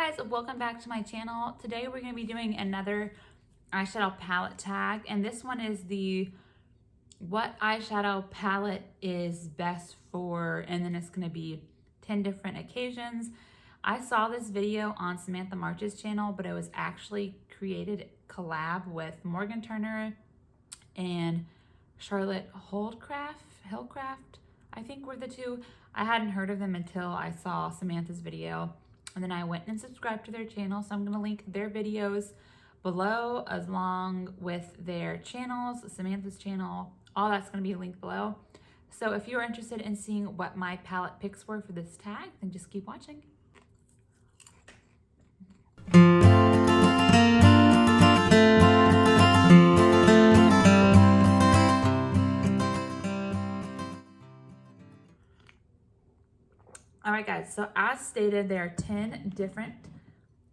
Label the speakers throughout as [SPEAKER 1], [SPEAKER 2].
[SPEAKER 1] guys, welcome back to my channel. Today we're going to be doing another eyeshadow palette tag, and this one is the what eyeshadow palette is best for, and then it's going to be 10 different occasions. I saw this video on Samantha March's channel, but it was actually created collab with Morgan Turner and Charlotte Holdcroft, I think were the two. I hadn't heard of them until I saw Samantha's video. And then I went and subscribed to their channel. So I'm going to link their videos below along with their channels, Samantha's channel. All that's going to be linked below. So if you're interested in seeing what my palette picks were for this tag, then just keep watching. All right, guys, so as stated, there are 10 different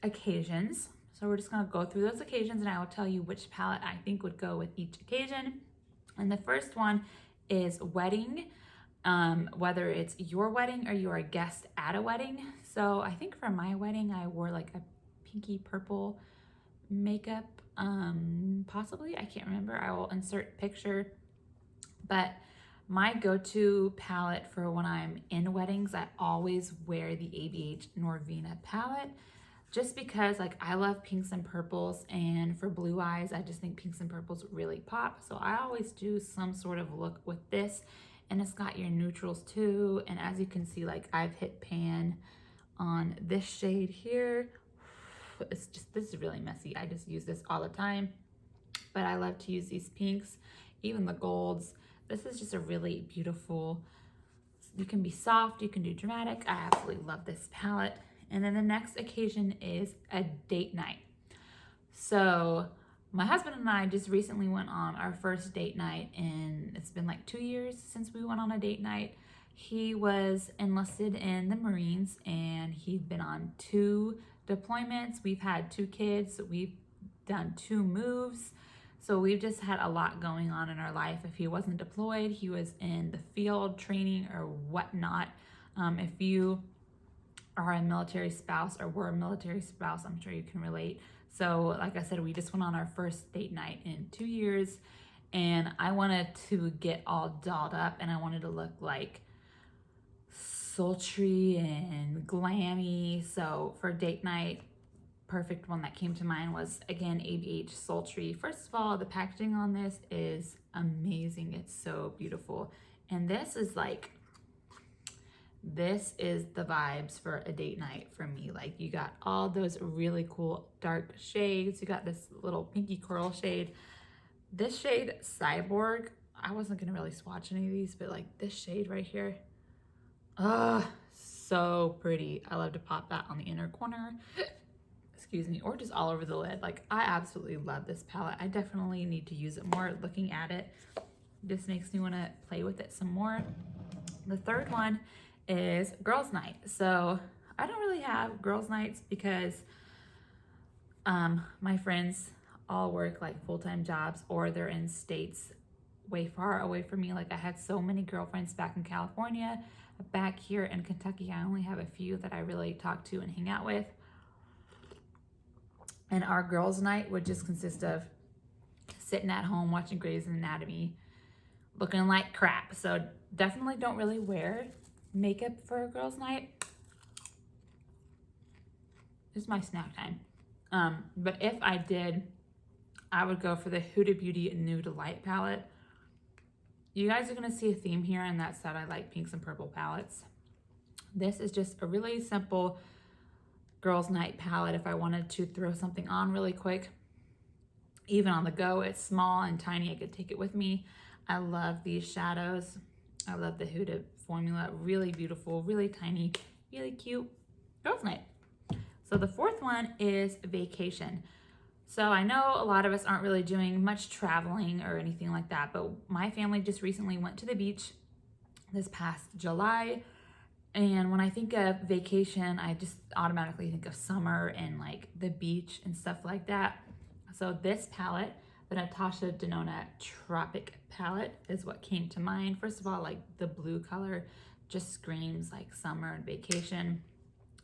[SPEAKER 1] occasions. So we're just gonna go through those occasions and I will tell you which palette I think would go with each occasion. And the first one is wedding, whether it's your wedding or you're a guest at a wedding. So I think for my wedding, I wore like a pinky purple makeup, possibly, I can't remember. I will insert picture, but my go-to palette for when I'm in weddings, I always wear the ABH Norvina palette just because like I love pinks and purples, and for blue eyes, I just think pinks and purples really pop. So I always do some sort of look with this, and it's got your neutrals too. And as you can see, like I've hit pan on this shade here. It's just, this is really messy. I just use this all the time, but I love to use these pinks, even the golds. This is just a really beautiful, you can be soft, you can do dramatic. I absolutely love this palette. And then the next occasion is a date night. So my husband and I just recently went on our first date night, and it's been like 2 years since we went on a date night. He was enlisted in the Marines and he'd been on 2 deployments. We've had 2 kids. We've done 2 moves. So we've just had a lot going on in our life. If he wasn't deployed, he was in the field training or whatnot. If you are a military spouse or were a military spouse, I'm sure you can relate. So like I said, we just went on our first date night in 2 years, and I wanted to get all dolled up and I wanted to look like sultry and glammy. So for date night, perfect one that came to mind was, again, ABH Sultry. First of all, the packaging on this is amazing. It's so beautiful. And this is like, this is the vibes for a date night for me. Like you got all those really cool dark shades. You got this little pinky coral shade. This shade, Cyborg, I wasn't gonna really swatch any of these, but like this shade right here, so pretty. I love to pop that on the inner corner. Excuse me, or just all over the lid. Like I absolutely love this palette. I definitely need to use it more. Looking at it just makes me want to play with it some more. The third one is girls' night. So I don't really have girls' nights because my friends all work like full-time jobs, or they're in states way far away from me. Like I had so many girlfriends back in California. Back here in Kentucky, I only have a few that I really talk to and hang out with. And our girls' night would just consist of sitting at home watching Grey's Anatomy, looking like crap. So definitely don't really wear makeup for a girls' night. This is my snack time. But if I did, I would go for the Huda Beauty Nude Light palette. You guys are gonna see a theme here, and that's that I like pinks and purple palettes. This is just a really simple girls' night palette. If I wanted to throw something on really quick, even on the go, it's small and tiny, I could take it with me. I love these shadows. I love the Huda formula. Really beautiful, really tiny, really cute girls' night. So the fourth one is vacation. So I know a lot of us aren't really doing much traveling or anything like that, but my family just recently went to the beach this past July. And when I think of vacation, I just automatically think of summer and like the beach and stuff like that. So this palette, the Natasha Denona Tropic palette, is what came to mind. First of all, like the blue color just screams like summer and vacation.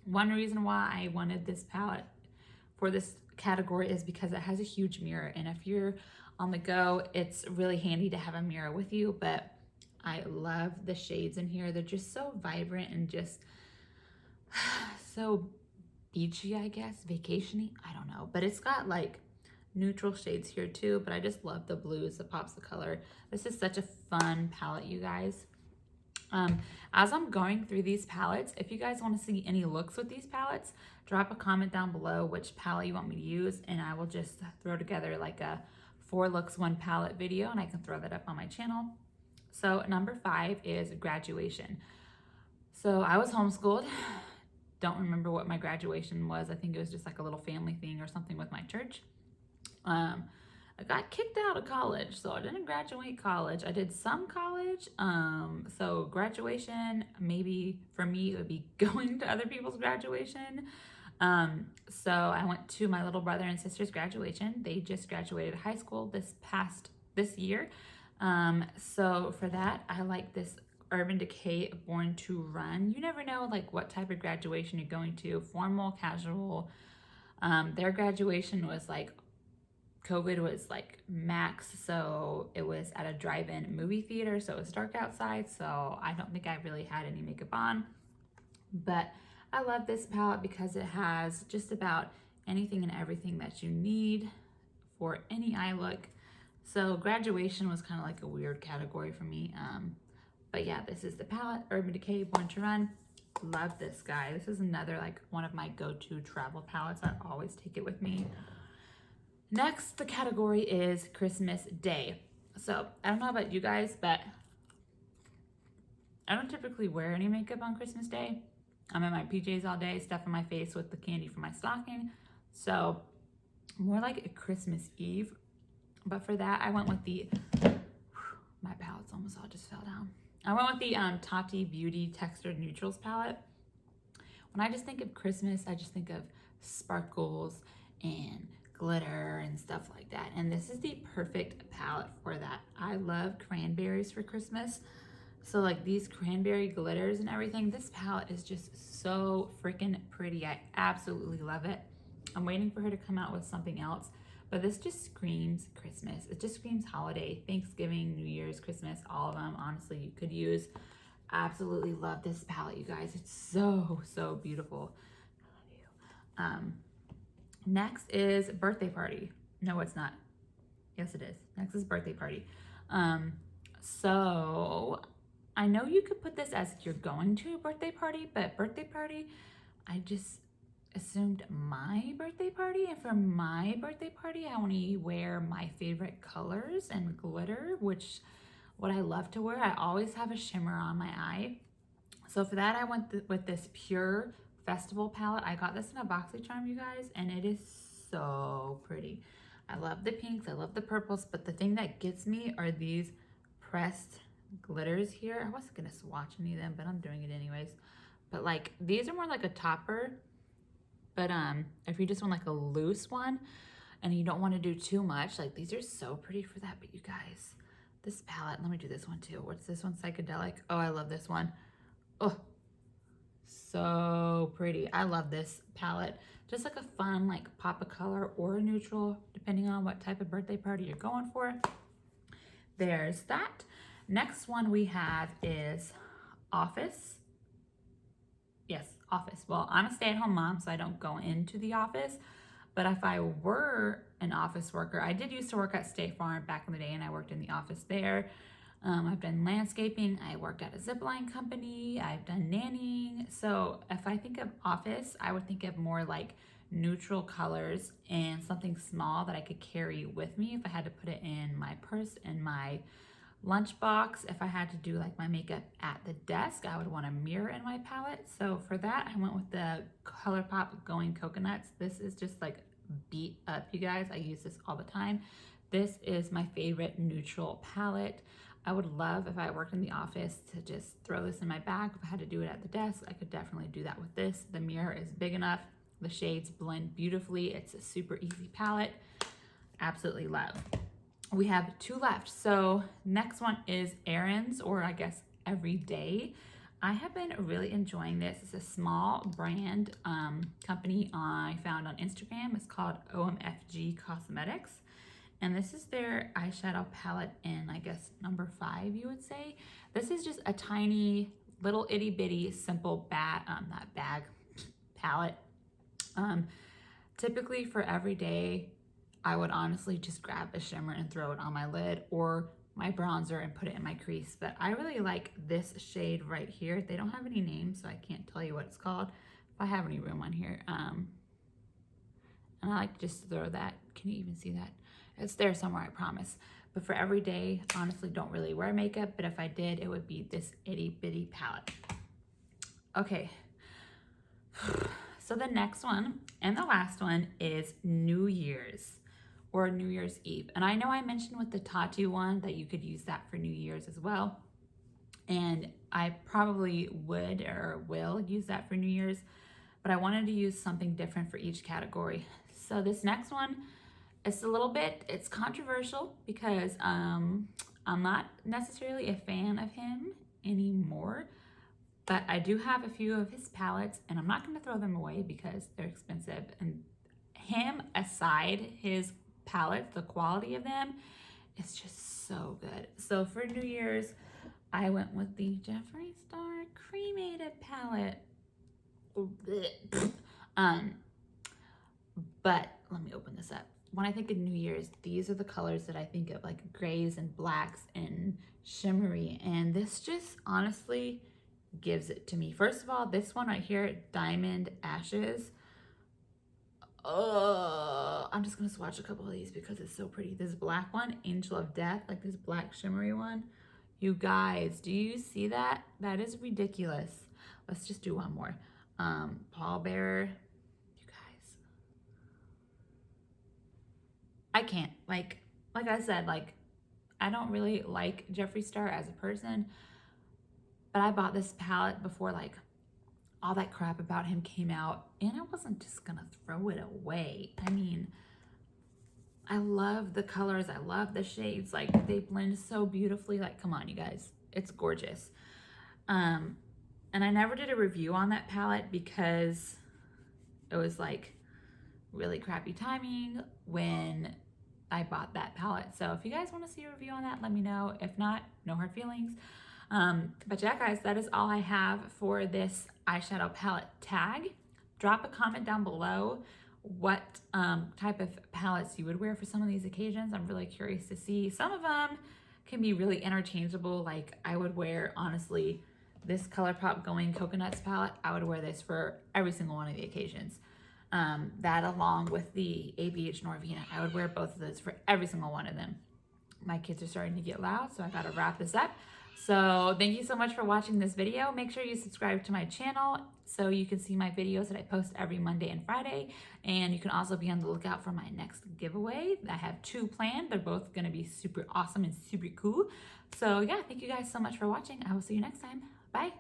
[SPEAKER 1] One reason why I wanted this palette for this category is because it has a huge mirror, and if you're on the go, it's really handy to have a mirror with you. But I love the shades in here. They're just so vibrant and just so beachy, I guess, vacationy, I don't know. But it's got like neutral shades here too, but I just love the blues, that pops the color. This is such a fun palette, you guys. As I'm going through these palettes, if you guys want to see any looks with these palettes, drop a comment down below which palette you want me to use, and I will just throw together like a 4 looks 1 palette video, and I can throw that up on my channel. So number 5 is graduation. So I was homeschooled. Don't remember what my graduation was. I think it was just like a little family thing or something with my church. I got kicked out of college, so I didn't graduate college. I did some college. So graduation, maybe for me, it would be going to other people's graduation. So I went to my little brother and sister's graduation. They just graduated high school this year. So for that, I like this Urban Decay Born to Run. You never know like what type of graduation you're going to, formal, casual. Their graduation was like, COVID was like max, so it was at a drive-in movie theater, so it was dark outside, so I don't think I really had any makeup on. But I love this palette because it has just about anything and everything that you need for any eye look. So graduation was kind of like a weird category for me. But yeah, this is the palette, Urban Decay Born to Run. Love this guy. This is another like one of my go-to travel palettes. I always take it with me. Next, the category is Christmas Day. So I don't know about you guys, but I don't typically wear any makeup on Christmas Day. I'm in my PJs all day, stuffing my face with the candy from my stocking. So more like a Christmas Eve. But for that, I went with the, my palette's almost all just fell down. I went with the Tati Beauty Textured Neutrals palette. When I just think of Christmas, I just think of sparkles and glitter and stuff like that, and this is the perfect palette for that. I love cranberries for Christmas, so like these cranberry glitters and everything, this palette is just so freaking pretty. I absolutely love it. I'm waiting for her to come out with something else, but this just screams Christmas. It just screams holiday, Thanksgiving, New Year's, Christmas, all of them. Honestly, you could use. Absolutely love this palette, you guys. It's so beautiful. I love you. Next is Birthday Party. No, it's not. Yes, it is. Next is Birthday Party. So I know you could put this as you're going to a birthday party, but birthday party, I just assumed my birthday party. And for my birthday party, I want to wear my favorite colors and glitter, which what I love to wear. I always have a shimmer on my eye. So for that, I went with this Pure Festival palette. I got this in a BoxyCharm, you guys, and it is so pretty. I love the pinks, I love the purples, but the thing that gets me are these pressed glitters here. I wasn't gonna swatch any of them, but I'm doing it anyways. But like these are more like a topper, but if you just want like a loose one and you don't want to do too much, like these are so pretty for that. But you guys, this palette, let me do this one too. What's this one? Psychedelic. Oh, I love this one. Oh, so pretty. I love this palette. Just like a fun like pop of color or a neutral, depending on what type of birthday party you're going for. There's that. Next one we have is Office. Yes, Office. Well, I'm a stay-at-home mom, so I don't go into the office. But if I were an office worker, I did used to work at State Farm back in the day, and I worked in the office there. I've done landscaping. I worked at a zipline company. I've done nannying. So if I think of office, I would think of more like neutral colors and something small that I could carry with me if I had to put it in my purse and my lunchbox. If I had to do like my makeup at the desk, I would want a mirror in my palette. So for that, I went with the Colourpop Going Coconuts. This is just like beat up, you guys. I use this all the time. This is my favorite neutral palette. I would love if I worked in the office to just throw this in my bag. If I had to do it at the desk, I could definitely do that with this. The mirror is big enough. The shades blend beautifully. It's a super easy palette. Absolutely love. We have 2 left. So next one is Errands, or I guess Everyday. I have been really enjoying this. It's a small brand company I found on Instagram. It's called OMFG Cosmetics. And this is their eyeshadow palette in, I guess, number 5, you would say. This is just a tiny, little itty bitty, simple palette. Typically for every day, I would honestly just grab a shimmer and throw it on my lid or my bronzer and put it in my crease. But I really like this shade right here. They don't have any names, so I can't tell you what it's called if I have any room on here. And I like just to throw that. Can you even see that? It's there somewhere, I promise. But for every day, honestly, don't really wear makeup. But if I did, it would be this itty bitty palette. Okay. So the next one and the last one is New Year's or New Year's Eve. And I know I mentioned with the Tati one that you could use that for New Year's as well. And I probably would or will use that for New Year's, but I wanted to use something different for each category. So this next one, it's controversial because I'm not necessarily a fan of him anymore, but I do have a few of his palettes and I'm not going to throw them away because they're expensive. And him aside, his palettes, the quality of them is just so good. So for New Year's, I went with the Jeffree Star Cremated palette. But let me open this up. When I think of New Year's, these are the colors that I think of, like grays and blacks and shimmery. And this just honestly gives it to me. First of all, this one right here, Diamond Ashes. I'm just gonna swatch a couple of these because it's so pretty. This black one, Angel of Death, like this black shimmery one. You guys, do you see that? That is ridiculous. Let's just do one more. Pallbearer. You guys, I can't, like I said, like I don't really like Jeffree Star as a person, but I bought this palette before like all that crap about him came out, and I wasn't just gonna throw it away. I mean, I love the colors, I love the shades, like they blend so beautifully. Like, come on, you guys, it's gorgeous. And I never did a review on that palette because it was like really crappy timing when I bought that palette. So if you guys want to see a review on that, let me know. If not, no hard feelings. But yeah, guys, that is all I have for this eyeshadow palette tag. Drop a comment down below what type of palettes you would wear for some of these occasions. I'm really curious to see. Some of them can be really interchangeable. Like I would wear, honestly, this Colourpop Going Coconuts palette. I would wear this for every single one of the occasions. That along with the ABH Norvina, I would wear both of those for every single one of them. My kids are starting to get loud, so I gotta wrap this up. So thank you so much for watching this video. Make sure you subscribe to my channel so you can see my videos that I post every Monday and Friday. And you can also be on the lookout for my next giveaway. I have 2 planned. They're both gonna be super awesome and super cool. So yeah, thank you guys so much for watching. I will see you next time. Bye.